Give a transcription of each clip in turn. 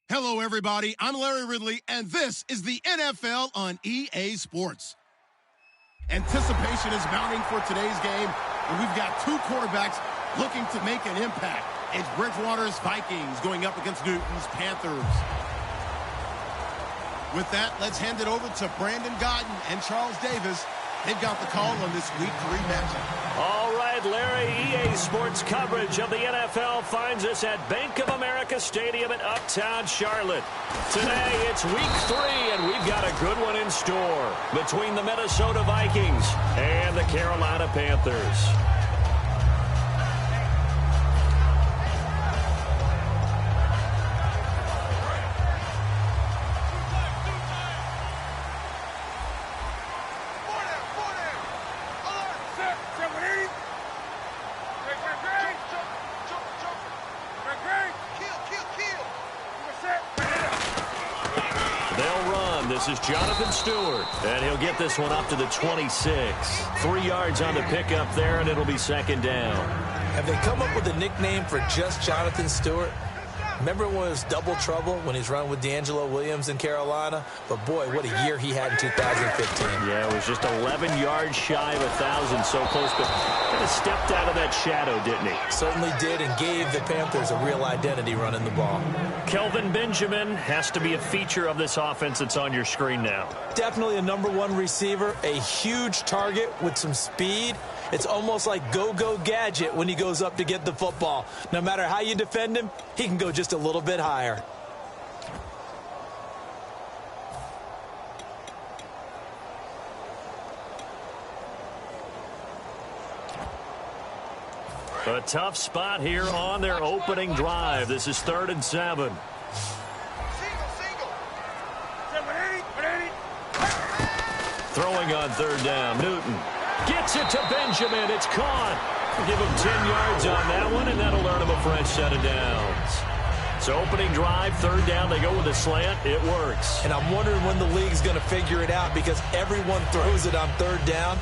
Hello, everybody. I'm Larry Ridley, and this is the NFL on EA Sports. Anticipation is mounting for today's game, and we've got two quarterbacks looking to make an impact. It's Bridgewater's Vikings going up against Newton's Panthers. With that, let's hand it over to Brandon Godden and Charles Davis. They've got the call on this Week 3 matchup. All right, Larry, EA Sports coverage of the NFL finds us at Bank of America Stadium in Uptown Charlotte. Today, it's Week 3, and we've got a good one in store between the Minnesota Vikings and the Carolina Panthers. This is Jonathan Stewart, and he'll get this one up to the 26. 3 yards on the pickup there, and it'll be second down. Have they come up with a nickname for just Jonathan Stewart? Remember when it was double trouble when he's running with D'Angelo Williams in Carolina? But, boy, what a year he had in 2015. Yeah, it was just 11 yards shy of 1,000, so close, but kind of stepped out of that shadow, didn't he? Certainly did, and gave the Panthers a real identity running the ball. Kelvin Benjamin has to be a feature of this offense that's on your screen now. Definitely a #1 receiver, a huge target with some speed. It's almost like go-go gadget when he goes up to get the football. No matter how you defend him, he can go just a little bit higher. A tough spot here on their opening drive. This is 3rd and 7. Throwing on 3rd down, Newton. Gets it to Benjamin. It's caught. Give him 10 yards on that one, and that'll earn him a fresh set of downs. So opening drive, 3rd down, they go with a slant. It works. And I'm wondering when the league's going to figure it out because everyone throws it on 3rd down.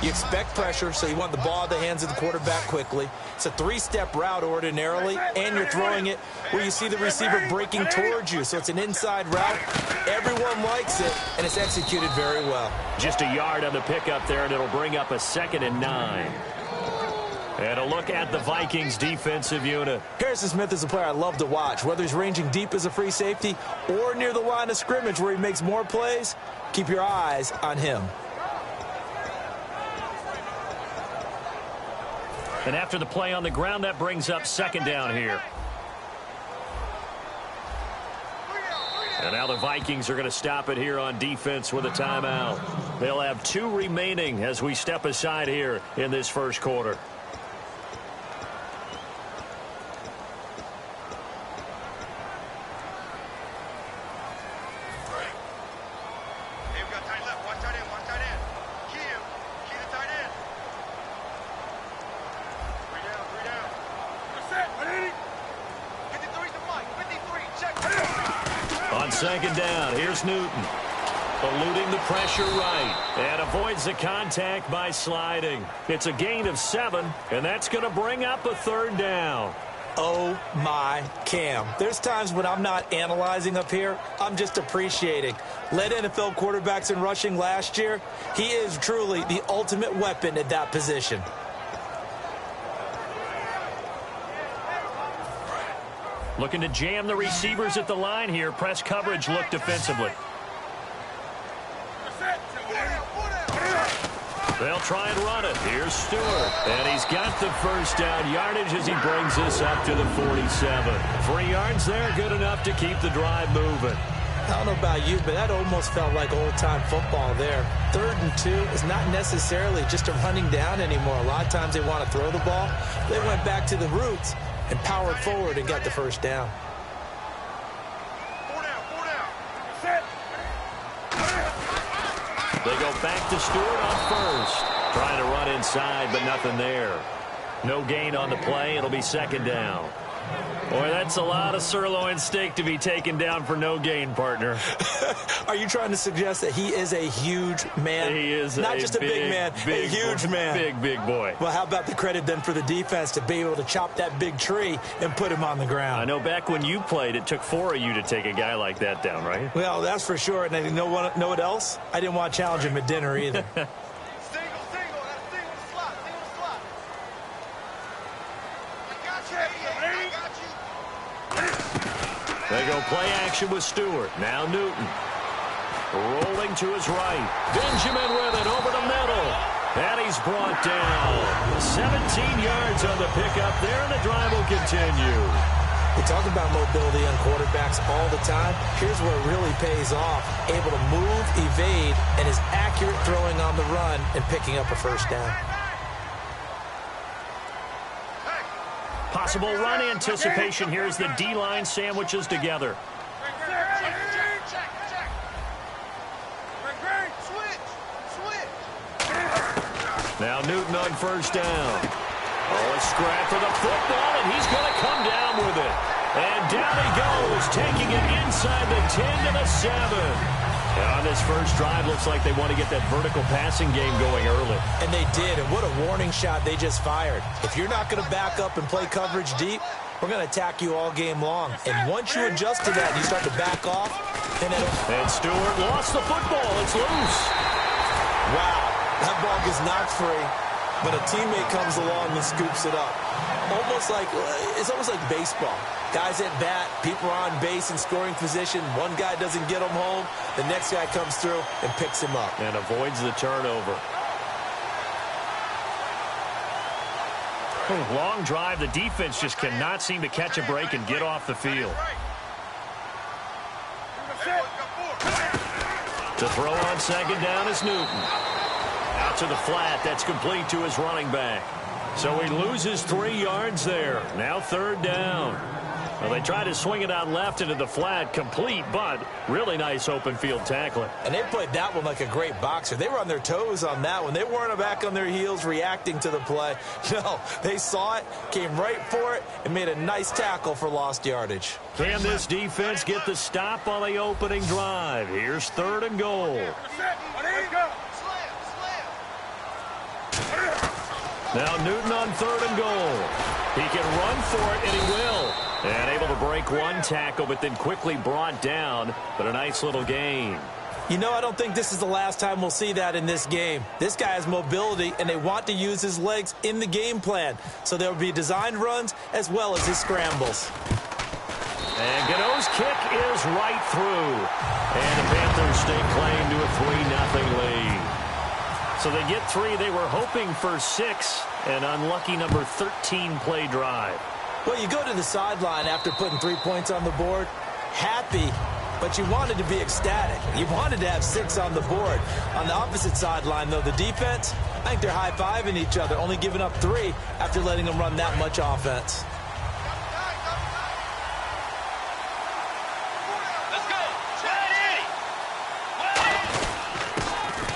You expect pressure, so you want the ball in the hands of the quarterback quickly. It's a 3-step route ordinarily, and you're throwing it where you see the receiver breaking towards you. So it's an inside route. Everyone likes it, and it's executed very well. Just a yard on the pickup there, and it'll bring up a 2nd and 9. And a look at the Vikings defensive unit. Harrison Smith is a player I love to watch. Whether he's ranging deep as a free safety or near the line of scrimmage where he makes more plays, keep your eyes on him. And after the play on the ground, that brings up 2nd down here. And now the Vikings are going to stop it here on defense with a timeout. They'll have 2 remaining as we step aside here in this first quarter. On 2nd down, here's Newton. Eluding the pressure right. And avoids the contact by sliding. It's a gain of 7, and that's going to bring up a 3rd down. Oh, my Cam. There's times when I'm not analyzing up here. I'm just appreciating. Led NFL quarterbacks in rushing last year. He is truly the ultimate weapon at that position. Looking to jam the receivers at the line here. Press coverage look defensively. They'll try and run it. Here's Stewart. And he's got the first down yardage as he brings this up to the 47. 3 yards there, good enough to keep the drive moving. I don't know about you, but that almost felt like old-time football there. 3rd and 2 is not necessarily just a running down anymore. A lot of times they want to throw the ball. They went back to the roots and powered forward and got the first down. They go back to Stewart on 1st. Trying to run inside, but nothing there. No gain on the play. It'll be 2nd down. Boy, that's a lot of sirloin steak to be taken down for no gain, partner. Are you trying to suggest that he is a huge man? He is not just a big man, a huge man. Big boy. Well, how about the credit then for the defense to be able to chop that big tree and put him on the ground? I know back when you played, it took 4 of you to take a guy like that down, right? Well, that's for sure. And you know what else? I didn't want to challenge him at dinner either. They go play action with Stewart. Now Newton. Rolling to his right. Benjamin with it over the middle. And he's brought down. 17 yards on the pickup there, and the drive will continue. We talk about mobility on quarterbacks all the time. Here's where it really pays off. Able to move, evade, and is accurate throwing on the run and picking up a first down. Possible run anticipation here as the D-line sandwiches together. Now Newton on first down. Oh, a scrap for the football, and he's going to come down with it. And down he goes, taking it inside the 10 to the 7. On this first drive, looks like they want to get that vertical passing game going early. And they did, and what a warning shot they just fired. If you're not going to back up and play coverage deep, we're going to attack you all game long. And once you adjust to that and you start to back off, then and Stewart lost the football. It's loose. Wow, that ball gets knocked free, but a teammate comes along and scoops it up. It's almost like baseball. Guys at bat, people are on base in scoring position. One guy doesn't get him home. The next guy comes through and picks him up. And avoids the turnover. Long drive. The defense just cannot seem to catch a break and get off the field. To throw on second down is Newton. Out to the flat. That's complete to his running back. So he loses 3 yards there. Now third down. Well, they try to swing it out left into the flat, complete, but really nice open field tackling. And they played that one like a great boxer. They were on their toes on that one. They weren't back on their heels reacting to the play. No, they saw it, came right for it, and made a nice tackle for lost yardage. Can this defense get the stop on the opening drive? Here's third and goal. Now Newton on third and goal. He can run for it, and he will. And able to break one tackle, but then quickly brought down. But a nice little gain. You know, I don't think this is the last time we'll see that in this game. This guy has mobility, and they want to use his legs in the game plan. So there will be designed runs as well as his scrambles. And Gano's kick is right through. And the Panthers stake claim to a 3-0 lead. So they get 3. They were hoping for 6. An unlucky number 13 play drive. Well, you go to the sideline after putting 3 points on the board, happy, but you wanted to be ecstatic. You wanted to have 6 on the board. On the opposite sideline, though, the defense, I think they're high-fiving each other, only giving up 3 after letting them run that much offense.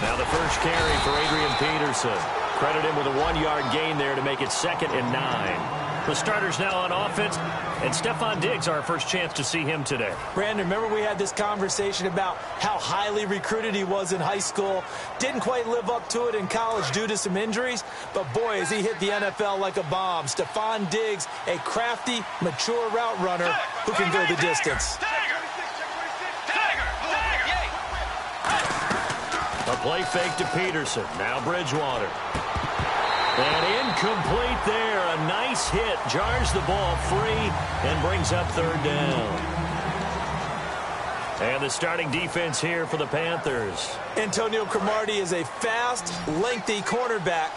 Now the first carry for Adrian Peterson. Credit him with a 1-yard gain there to make it 2nd and 9. The starters now on offense, and Stephon Diggs, our first chance to see him today. Brandon, remember we had this conversation about how highly recruited he was in high school. Didn't quite live up to it in college due to some injuries, but boy, has he hit the NFL like a bomb. Stephon Diggs, a crafty, mature route runner who can go the distance. A play fake to Peterson. Now Bridgewater. And incomplete there. A nice hit. Jars the ball free and brings up third down. And the starting defense here for the Panthers. Antonio Cromartie is a fast, lengthy cornerback.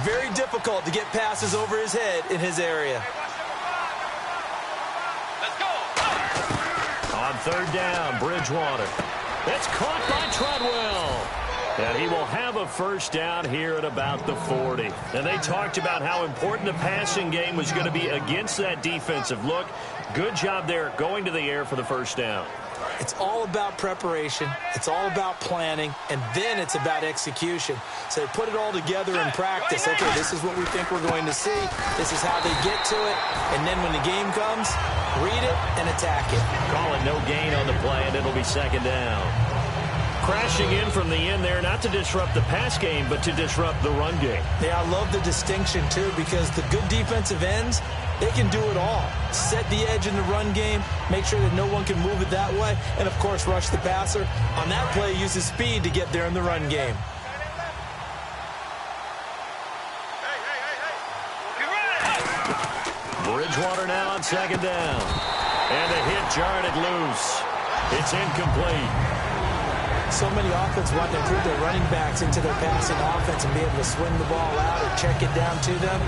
Very difficult to get passes over his head in his area. Let's go. On third down, Bridgewater. It's caught by Treadwell. And he will have a first down here at about the 40. And they talked about how important the passing game was going to be against that defensive look. Good job there going to the air for the first down. It's all about preparation. It's all about planning. And then it's about execution. So they put it all together in practice. Okay, this is what we think we're going to see. This is how they get to it. And then when the game comes, read it and attack it. Call it no gain on the play, and it'll be second down. Crashing in from the end there, not to disrupt the pass game, but to disrupt the run game. Yeah, I love the distinction, too, because the good defensive ends, they can do it all. Set the edge in the run game, make sure that no one can move it that way, and, of course, rush the passer. On that play, use his speed to get there in the run game. Bridgewater now on second down. And a hit jarred it loose. It's incomplete. So many offenses want to improve their running backs into their passing offense and be able to swing the ball out or check it down to them.